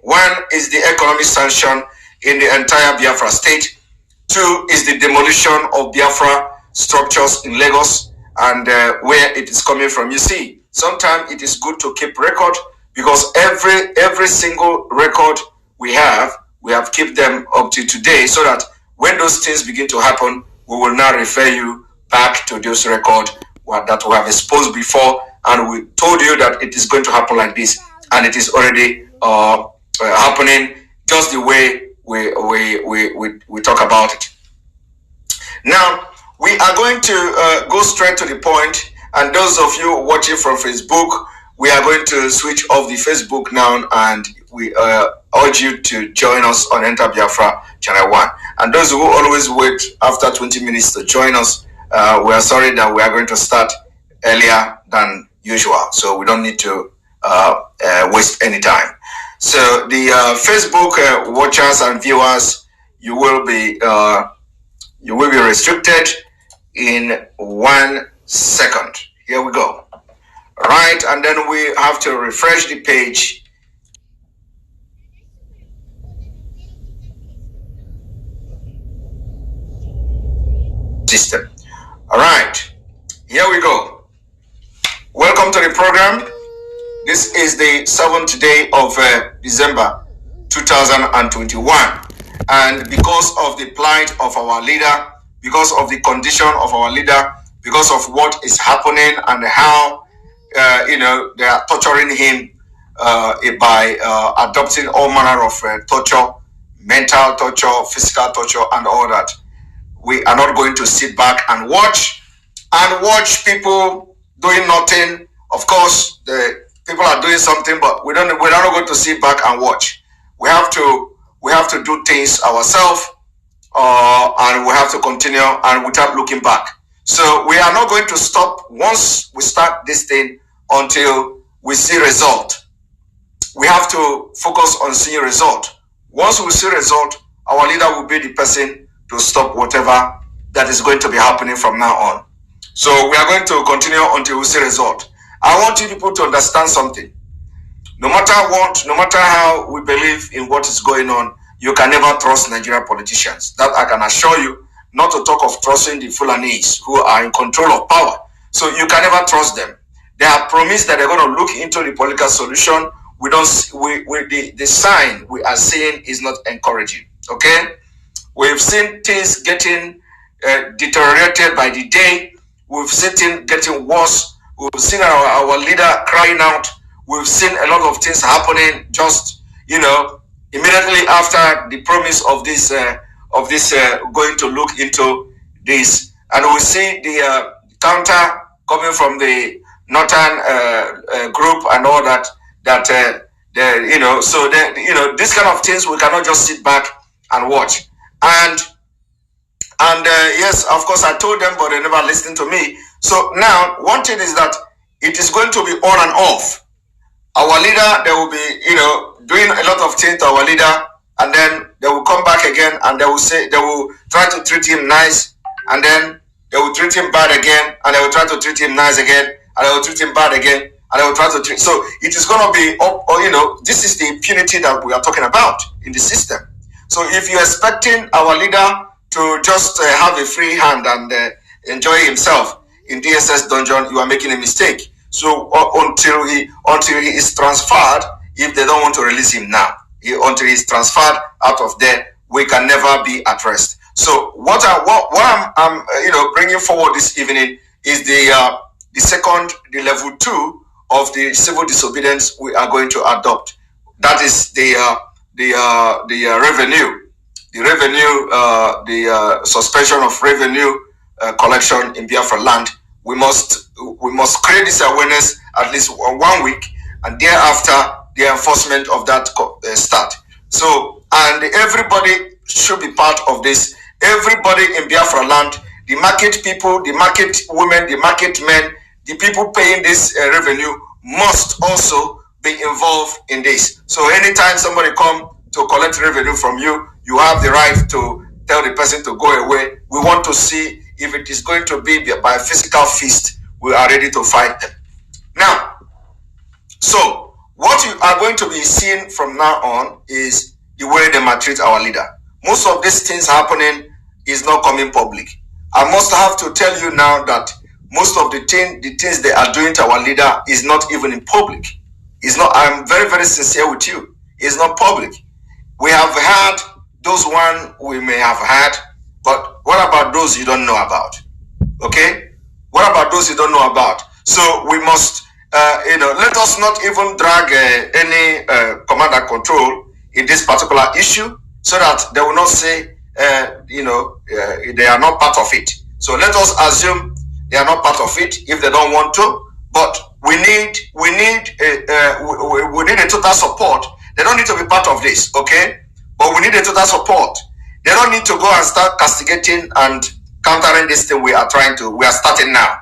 One is the economic sanction in the entire Biafra state. Two is the demolition of Biafra structures in Lagos and where it is coming from. You see, sometimes it is good to keep record because every single record we have kept them up to today so that when those things begin to happen, we will now refer you back to those records that we have exposed before, and we told you that it is going to happen like this, and it is already happening just the way we talk about it. Now, we are going to go straight to the point, and those of you watching from Facebook, we are going to switch off the Facebook now, and we urge you to join us on Enter Biafra Channel 1. And those who always wait after 20 minutes to join us, we are sorry that we are going to start earlier than usual, so we don't need to waste any time. So the Facebook watchers and viewers, you will be restricted in 1 second. Here we go. Right, and then we have to refresh the page. System. All right, here we go. Welcome to the program. This is the 7th day of December 2021, and because of the plight of our leader, because of the condition of our leader, because of what is happening and how they are torturing him by adopting all manner of torture, mental torture, physical torture, and all that. We are not going to sit back and watch people doing nothing. Of course, the people are doing something, but we're not going to sit back and watch. We have to do things ourselves, and we have to continue and without looking back. So we are not going to stop once we start this thing until we see result. We have to focus on seeing result. Once we see result, our leader will be the person to stop whatever that is going to be happening from now on. So we are going to continue until we see result. I want you people to understand something. No matter what, no matter how we believe in what is going on, you can never trust Nigerian politicians. That I can assure you, not to talk of trusting the Fulanis who are in control of power. So you can never trust them. They have promised that they're going to look into the political solution. The sign we are seeing is not encouraging. Okay? We've seen things getting deteriorated by the day. We've seen things getting worse. We've seen our leader crying out. We've seen a lot of things happening just, immediately after the promise of this going to look into this. And we see the counter coming from the northern group and all that, this kind of things we cannot just sit back and watch. And yes, of course, I told them, but they never listened to me. So now, one thing is that it is going to be on and off. Our leader, they will be, doing a lot of things to our leader, and then they will come back again, and they will try to treat him nice, and then they will treat him bad again, and they will try to treat him nice again, and they will treat him bad again, and they will try to treat. So it is going to be up, this is the impunity that we are talking about in the system. So if you're expecting our leader to just have a free hand and enjoy himself in DSS dungeon, you are making a mistake. So until he is transferred, if they don't want to release him now, until he's transferred out of there, we can never be at rest. So what I'm bringing forward this evening is the level 2 of the civil disobedience we are going to adopt. That is the suspension of revenue collection in Biafra land. We must create this awareness at least 1 week, and thereafter the enforcement of that start. So, and everybody should be part of this. Everybody in Biafra land, the market people, the market women, the market men, the people paying this revenue must also be involved in this. So anytime somebody come to collect revenue from you, you have the right to tell the person to go away. We want to see if it is going to be by physical fist. We are ready to fight them. Now, so what you are going to be seeing from now on is the way they maltreat our leader. Most of these things happening is not coming public. I must have to tell you now that most of the things they are doing to our leader is not even in public. It's not. I'm very, very sincere with you. It's not public. We have had those one we may have had, but what about those you don't know about? Okay? What about those you don't know about? So we must, let us not even drag any command and control in this particular issue, so that they will not say, they are not part of it. So let us assume they are not part of it if they don't want to. But we need a total support. They don't need to be part of this, okay? But we need a total support. They don't need to go and start castigating and countering this thing we are starting now,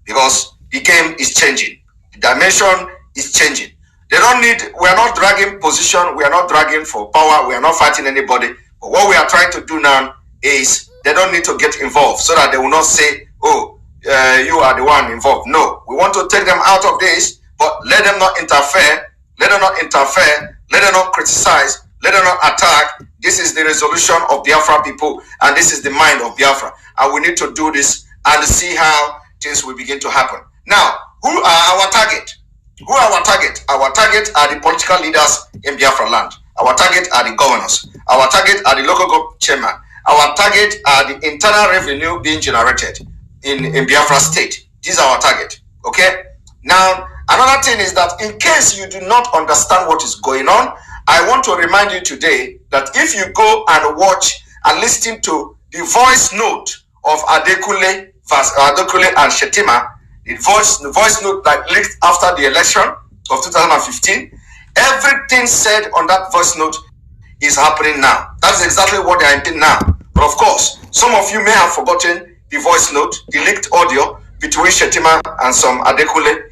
because the game is changing. The dimension is changing. We are not dragging position. We are not dragging for power. We are not fighting anybody. But what we are trying to do now is they don't need to get involved, so that they will not say, oh, you are the one involved. No, we want to take them out of this, but let them not interfere. Let them not interfere. Let them not criticize. Let them not attack. This is the resolution of Biafra people, and this is the mind of Biafra. And we need to do this and see how things will begin to happen. Now, who are our target? Who are our target? Our target are the political leaders in Biafra land. Our target are the governors. Our target are the local government chairman. Our target are the internal revenue being generated in Biafra state. These are our target. Okay? Now, another thing is that in case you do not understand what is going on, I want to remind you today that if you go and watch and listen to the voice note of Adekule and Shetima, the voice note that leaked after the election of 2015, everything said on that voice note is happening now. That's exactly what they are doing now. But of course, some of you may have forgotten the voice note, the leaked audio between Shetima and some Adekule.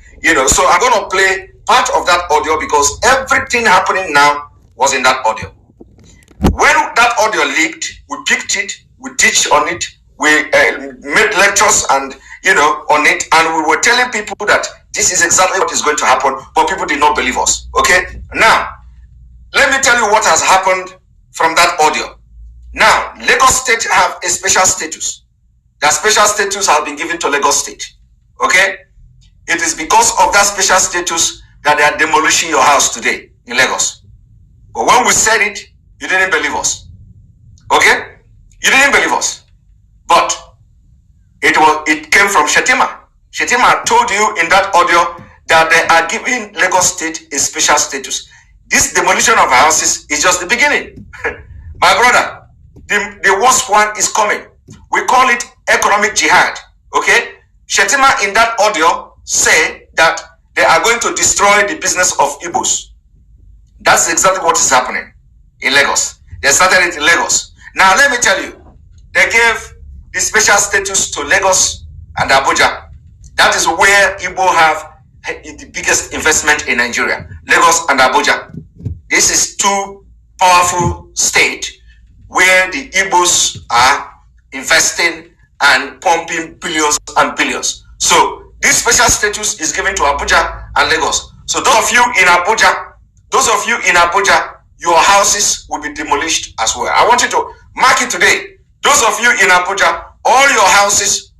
So I'm going to play part of that audio, because everything happening now was in that audio. When that audio leaked, we picked it, we teach on it, we made lectures and on it, and we were telling people that this is exactly what is going to happen, but people did not believe us. Okay? Now, let me tell you what has happened from that audio. Now, Lagos State have a special status. That special status has been given to Lagos State. Okay? It is because of that special status that they are demolishing your house today in Lagos. But when we said it, you didn't believe us. Okay? You didn't believe us. But it came from Shetima. Shetima told you in that audio that they are giving Lagos State a special status. This demolition of houses is just the beginning. My brother, the worst one is coming. We call it economic jihad. Okay? Shetima in that audio said that they are going to destroy the business of Igbos. That's exactly what is happening in Lagos. They started it in Lagos. Now let me tell you, they gave the special status to Lagos and Abuja. That is where Igbo have the biggest investment in Nigeria. Lagos and Abuja. This is two powerful states where the Igbos are investing and pumping billions and billions. So this special status is given to Abuja and Lagos. So those of you in Abuja, your houses will be demolished as well. I want you to mark it today. Those of you in Abuja, all your houses,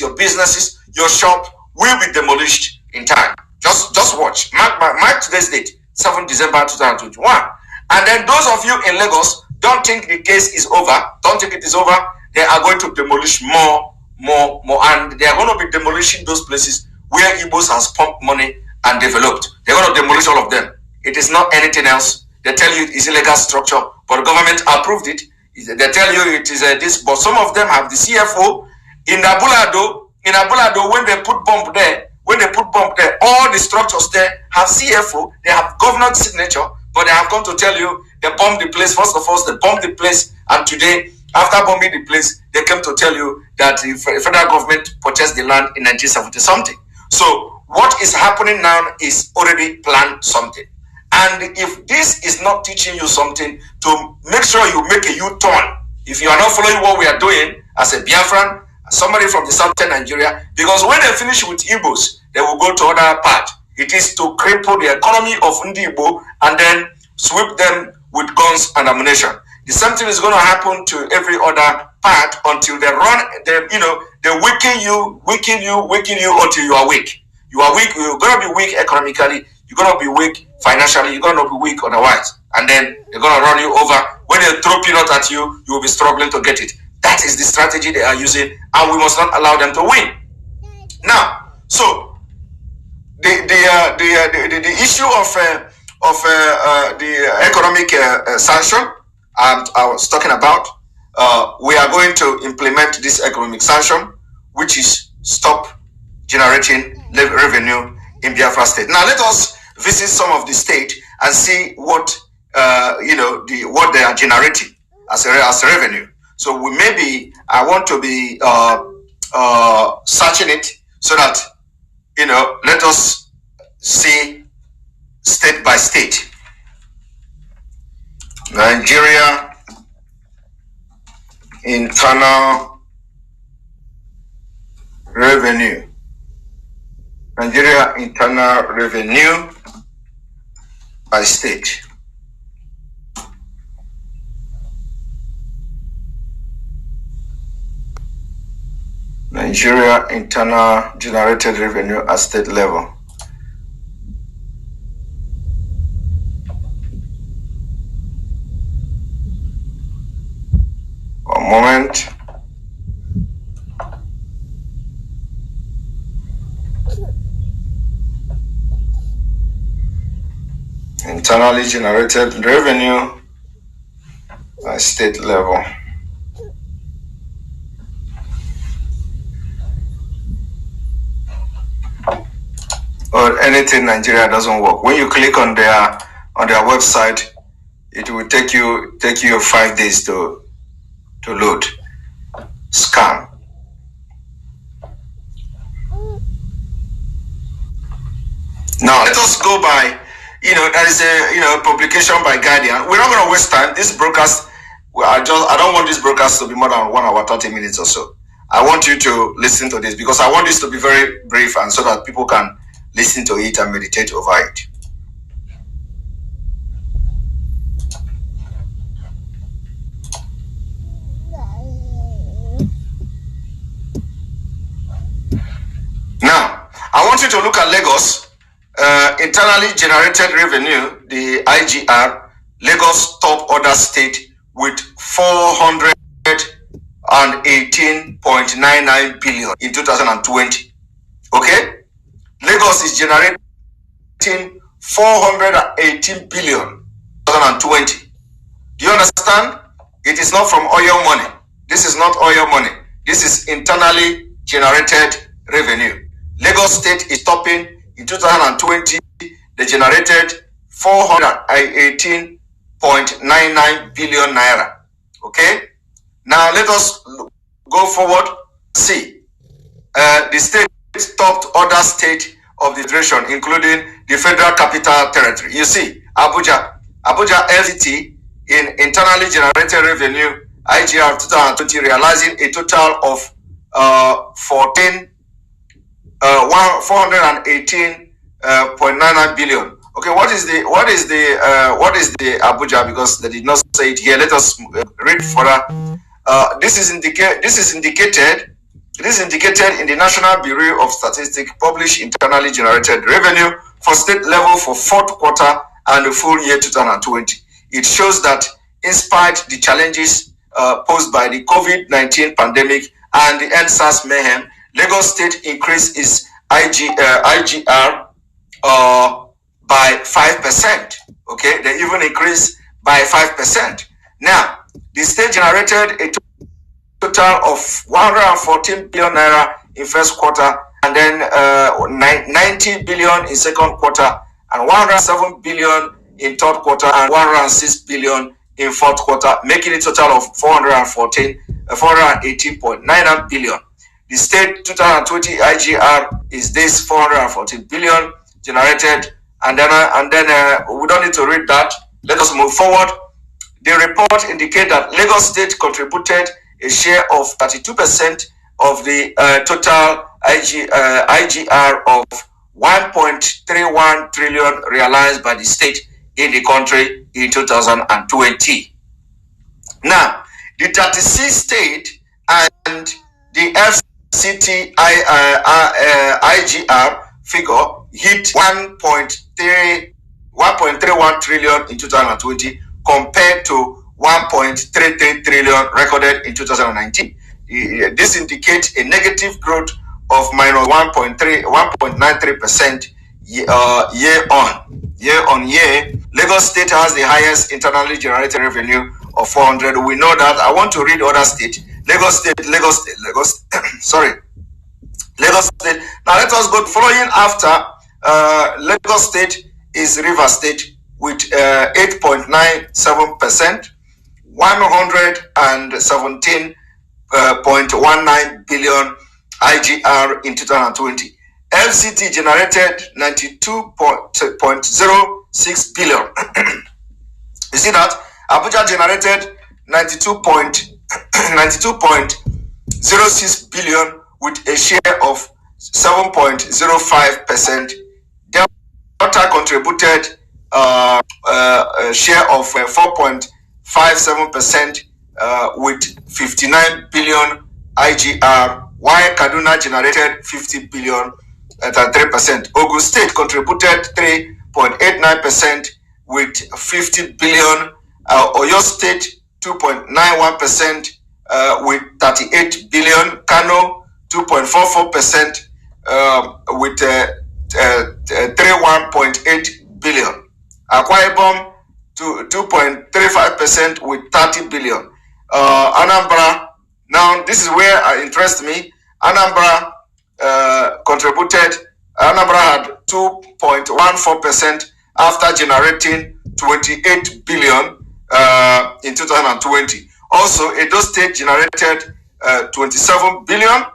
your businesses, your shop will be demolished in time. Just watch. Mark today's date, 7 December 2021. And then those of you in Lagos, don't think the case is over. Don't think it is over. They are going to demolish more. And they are going to be demolishing those places where Igbos has pumped money and developed. They're going to demolish all of them. It is not anything else. They tell you it is illegal structure, but the government approved it. They tell you it is this, but some of them have the CFO. In Abulado, when they put bomb there, all the structures there have CFO. They have government signature, but they have come to tell you they bombed the place. First of all, they bombed the place, and today, after bombing the place, they came to tell you that the federal government purchased the land in 1970 something. So what is happening now is already planned something. And if this is not teaching you something, to make sure you make a U-turn, if you are not following what we are doing as a Biafran, somebody from the southern Nigeria, because when they finish with Igbos, they will go to other part. It is to cripple the economy of Ndibo and then sweep them with guns and ammunition. The same thing is going to happen to every other part until they run, they weaken you until you are weak. You are weak, you're going to be weak economically, you're going to be weak financially, you're going to be weak otherwise. And then they're going to run you over. When they throw peanut at you, you will be struggling to get it. That is the strategy they are using, and we must not allow them to win. Now, so the issue of the economic sanction I was talking about, we are going to implement this economic sanction, which is stop generating revenue in Biafra state. Now let us visit some of the state and see what what they are generating as a revenue. So I want to be searching it so that let us see state by state. Nigeria internal revenue. Nigeria internal revenue by state. Nigeria internal generated revenue at state level. One moment. Internally generated revenue at state level. Or anything Nigeria doesn't work. When you click on their website, it will take you 5 days to load. Scan. Now let us go by, there is a publication by Guardian. We're not going to waste time. This broadcast, I don't want this broadcast to be more than 1 hour 30 minutes or so. I want you to listen to this because I want this to be very brief and so that people can listen to it and meditate over it. Now, I want you to look at Lagos, internally generated revenue, the IGR, Lagos top other state with 418.99 billion in 2020. Okay? Lagos is generating 418 billion in 2020. Do you understand? It is not from oil money. This is not oil money. This is internally generated revenue. Lagos State is topping in 2020. They generated 418.99 billion naira. Okay? Now let us go forward. See, the state topped other state of the federation, including the Federal Capital Territory. You see, Abuja LCT in internally generated revenue, IGR 2020, realizing a total of 418.99 billion. Okay, what is the Abuja? Because they did not say it here. Let us read further. This is indicated in the National Bureau of Statistics published internally generated revenue for state level for fourth quarter and the full year 2020. It shows that in spite the challenges posed by the COVID-19 pandemic and the NSAS mayhem, Lagos State increased its IGR by 5%. Okay, they even increased by 5%. Now, the state generated a total of 114 billion naira in first quarter, and then 90 billion in second quarter, and 107 billion in third quarter, and 106 billion in fourth quarter, making a total of 418.99 billion. The state 2020 IGR is this 414 billion generated, and then we don't need to read that. Let us move forward. The report indicates that Lagos State contributed a share of 32% of the total IGR of 1.31 trillion realized by the state in the country in 2020. Now, the 36 state and the FCT IGR figure hit 1.31 trillion in 2020 compared to 1.33 trillion recorded in 2019. This indicates a negative growth of minus 1.93% year on year. Lagos State has the highest internally generated revenue of 400. We know that. I want to read other states. Lagos State. Sorry. Lagos State. Now let us go following after Lagos State is River State with 8.97%, 117.19 billion IGR in 2020. FCT generated 92.06 billion. You see that? Abuja generated 92.06 billion with a share of 7.05%. Delta contributed a share of 4.57% with 59 billion IGR, while Kaduna generated 50 billion at 3%. Ogun State contributed 3.89% with 50 billion. Oyo State 2.91% with 38 billion. Kano 2.44% with 31.8 billion. Akwa Ibom 2.35% with 30 billion. Anambra, now this is where it interests me. Anambra Anambra had 2.14% after generating 28 billion in 2020. Also, Edo State generated 27 billion,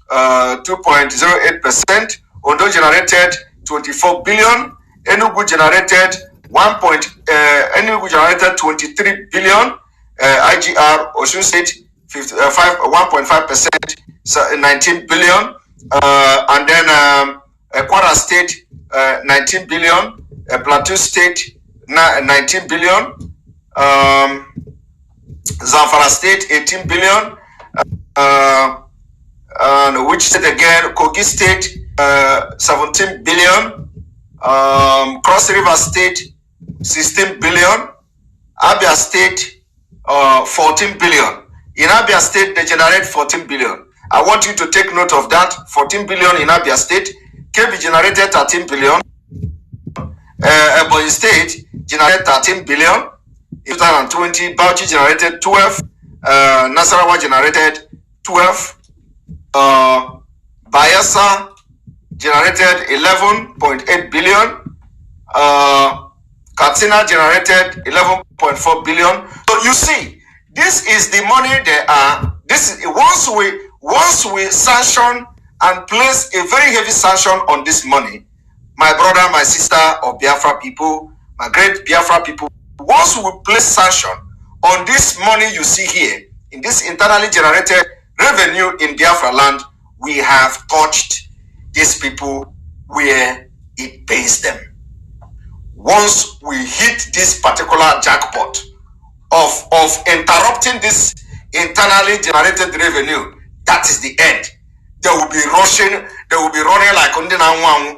2.08%. Ondo generated 24 billion. Enugu generated 23 billion. IGR, Osun State 1.5%, 19 billion. And then Kwara State 19 billion. Plateau State 19 billion. Zamfara State 18 billion. And which state again? Kogi State 17 billion. Cross River State 16 billion. Abia State 14 billion. In Abia State, they generate 14 billion. I want you to take note of that. 14 billion in Abia State. KB generated 13 billion. Ebonyi State generated 13 billion. In 2020, Bauchi generated 12. Nasarawa generated 12. Bayelsa generated 11.8 billion. Katsina generated 11.4 billion. So you see, this is the money they are. This is once we sanction and place a very heavy sanction on this money, my brother, my sister of Biafra people, my great Biafra people, once we place sanction on this money you see here, in this internally generated revenue in Biafra land, we have touched these people where it pays them. Once we hit this particular jackpot of interrupting this internally generated revenue, that is the end. They will be rushing, they will be running like Undina.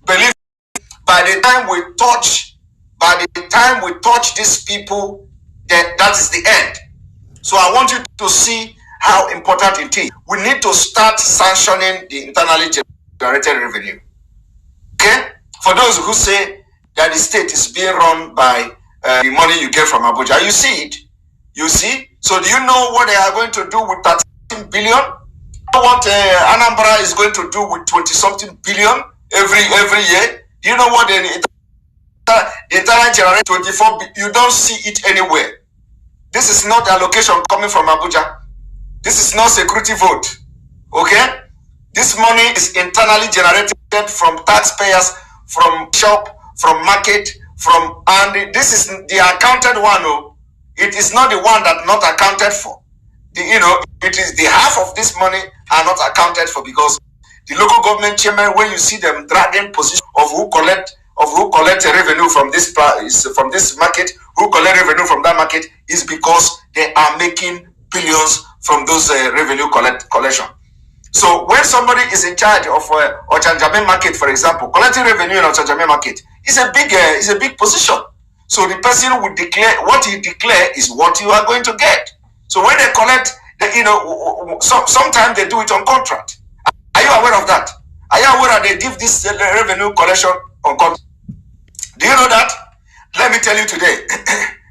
Believe me, by the time we touch these people, that is the end. So I want you to see how important it is. We need to start sanctioning the internally generated revenue. Okay? For those who say that the state is being run by the money you get from Abuja, you see it. You see? So do you know what they are going to do with 13 billion? You know what Anambra is going to do with 20-something billion every year? Do you know what the internal generate 24 billion? You don't see it anywhere. This is not allocation coming from Abuja. This is not security vote. Okay? This money is internally generated from taxpayers, from shop, from market, and this is the accounted one. Oh, it is not the one that not accounted for. It is the half of this money are not accounted for because The local government chairman, when you see them dragging position of who collect revenue from this market, who collect revenue from that market, is because they are making billions from those revenue collection. So when somebody is in charge of Ochanjame market, for example, collecting revenue in Ochanjame market is a big position. So the person will declare what he declare is what you are going to get. So when they collect, sometimes they do it on contract. Are you aware of that? Are you aware that they give this revenue collection on contract? Do you know that? Let me tell you today.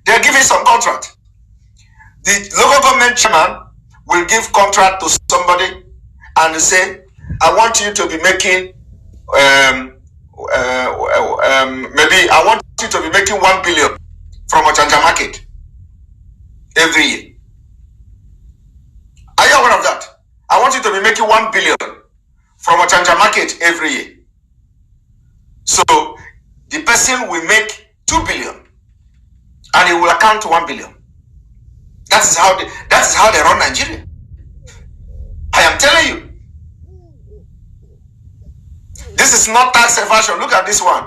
They're giving some contract. The local government chairman will give contract to somebody and say, I want you to be making maybe I want you to be making 1 billion from Ochanja market every year. Are you aware of that? I want you to be making 1 billion from Ochanja market every year. So the person will make 2 billion and he will account 1 billion. That is how they run Nigeria. I am telling you. This is not tax evasion. Look at this one.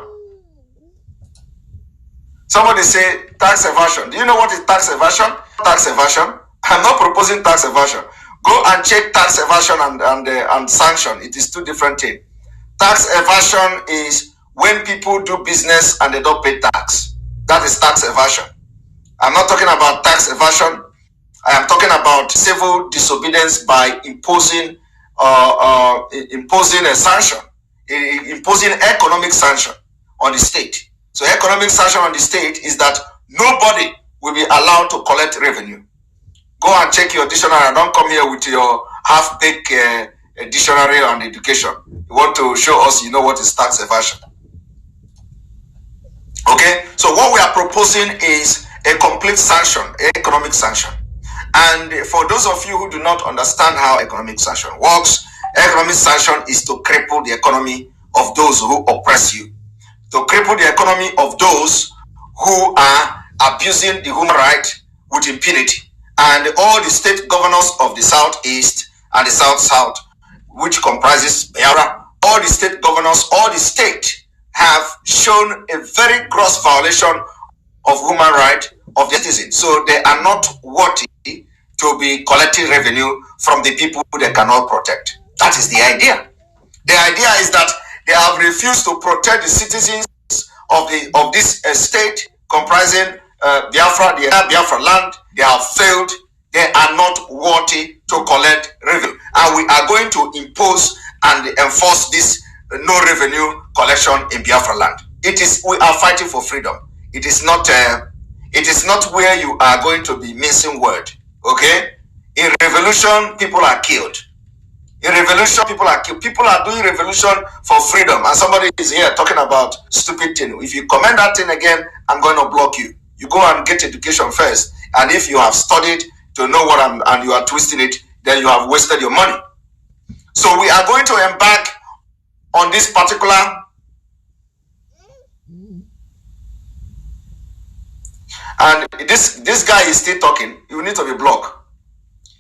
Somebody say tax evasion. Do you know what is tax evasion? Tax evasion. I'm not proposing tax evasion. Go and check tax evasion and sanction. It is two different things. Tax evasion is when people do business and they don't pay tax. That is tax evasion. I'm not talking about tax evasion. I am talking about civil disobedience by imposing a sanction, imposing economic sanction on the state. So economic sanction on the state is that nobody will be allowed to collect revenue. Go and check your dictionary. Don't come here with your half-baked dictionary on education. You want to show us you know what is tax evasion. Okay? So what we are proposing is a complete sanction, economic sanction. And for those of you who do not understand how economic sanction works, economic sanction is to cripple the economy of those who oppress you, to cripple the economy of those who are abusing the human right with impunity. And all the state governors of the Southeast and the South-South, which comprises Biafra, all the state governors, all the state have shown a very gross violation of human rights of the citizens. So they are not worthy to be collecting revenue from the people they cannot protect. That is the idea. The idea is that they have refused to protect the citizens of this state comprising Biafra, the Biafra land. They have failed. They are not worthy to collect revenue. And we are going to impose and enforce this no revenue collection in Biafra land. We are fighting for freedom. It is not where you are going to be missing word. Okay? In revolution, people are killed. In revolution, people are killed. People are doing revolution for freedom. And somebody is here talking about stupid thing. If you comment that thing again, I'm going to block you. You go and get education first. And if you have studied to know what and you are twisting it, then you have wasted your money. So we are going to embark on this particular and this guy is still talking. You need to be blocked.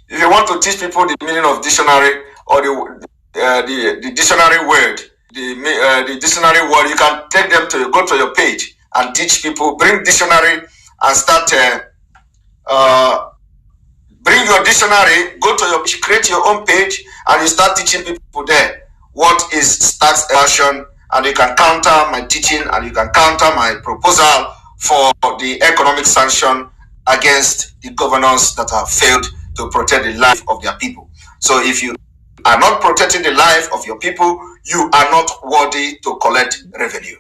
If you want to teach people the meaning of dictionary or the dictionary word, the dictionary word, you can take them to go to your page and teach people. Bring dictionary and start. Bring your dictionary. Go to your page, create your own page, and you start teaching people there what is tax evasion, and you can counter my teaching and you can counter my proposal for the economic sanction against the governors that have failed to protect the life of their people. So if you are not protecting the life of your people, you are not worthy to collect revenue.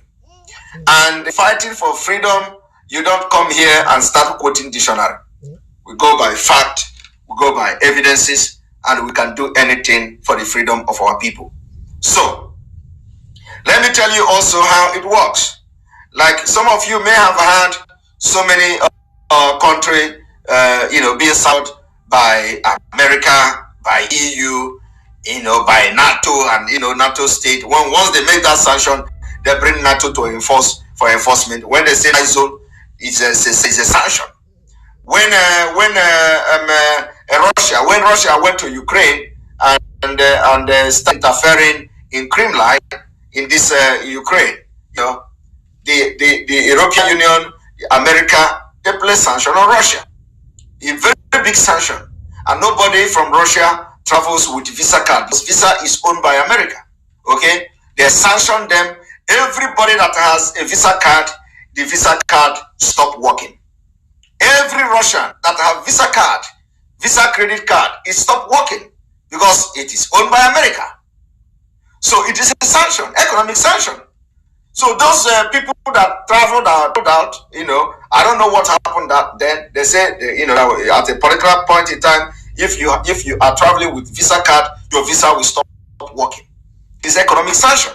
And fighting for freedom, you don't come here and start quoting dictionary. We go by fact, we go by evidences, and we can do anything for the freedom of our people. So, let me tell you also how it works. Like some of you may have had so many countries, being sought by America, by EU, by NATO and NATO state. Once they make that sanction, they bring NATO to enforcement. When they say ISO, it's a sanction. When Russia went to Ukraine and started interfering in Kremlin, in this Ukraine. You know, the European Union, America, they place sanction on Russia. A very big sanction. And nobody from Russia travels with Visa card. This Visa is owned by America. Okay? They sanction them. Everybody that has a Visa card, the Visa card stop working. Every Russian that have Visa card, Visa credit card, it stop working because it is owned by America. So it is a sanction, economic sanction. So those people that traveled out, you know, I don't know what happened that then. They say, you know, at a particular point in time, if you are traveling with Visa card, your Visa will stop working. It's economic sanction.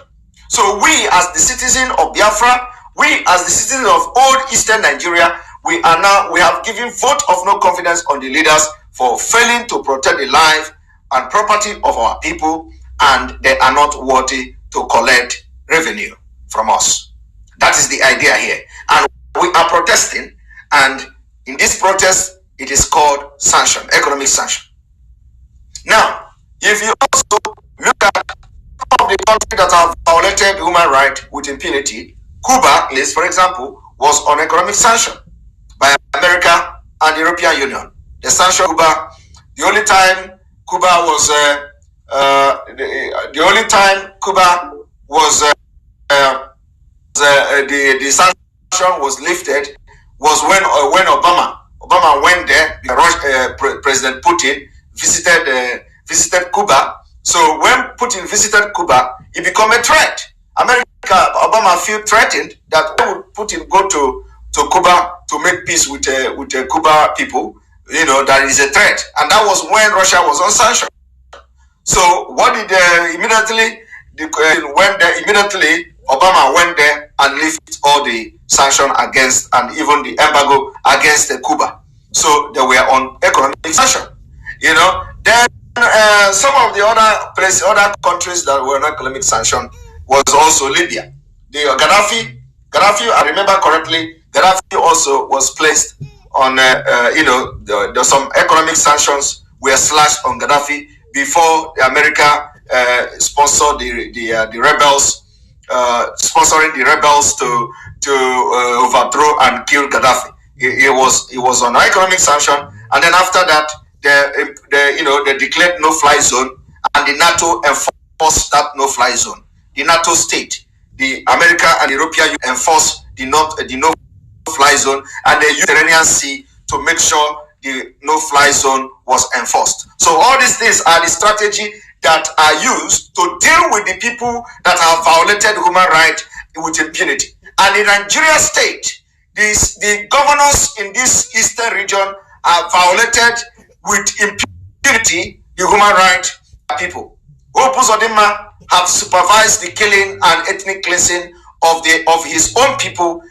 So we, as the citizen of Biafra, we, as the citizens of old Eastern Nigeria, we have given vote of no confidence on the leaders for failing to protect the life and property of our people, and they are not worthy to collect revenue from us. That is the idea here. And we are protesting, and in this protest, it is called sanction, economic sanction. Now, if you also look at some of the countries that have violated human rights with impunity, Cuba, for example, was on economic sanction by America and the European Union. The sanction Cuba, the only time Cuba was the sanction was lifted was when Obama went there. President Putin visited Cuba. So when Putin visited Cuba, it became a threat. Obama feel threatened that why would Putin go to Cuba to make peace with the Cuba people? You know, that is a threat, and that was when Russia was on sanction. So what did immediately Obama went there and lifted all the sanction against, and even the embargo against Cuba. So they were on economic sanction. You know, then some of the other countries that were on economic sanction was also Libya. The Gaddafi, I remember correctly, Gaddafi also was placed on, some economic sanctions were slashed on Gaddafi before America sponsored the rebels, sponsoring the rebels to overthrow and kill Gaddafi. It was on economic sanction, and then after that, they declared no-fly zone, and the NATO enforced that no-fly zone. The NATO state, the America and European Union enforced the no-fly zone, and they used the Mediterranean Sea to make sure the no-fly zone was enforced. So all these things are the strategy that are used to deal with the people that have violated human rights with impunity. And in Nigeria state, the governors in this eastern region are violated with impunity the human rights of people. Opuzodima have supervised the killing and ethnic cleansing of his own people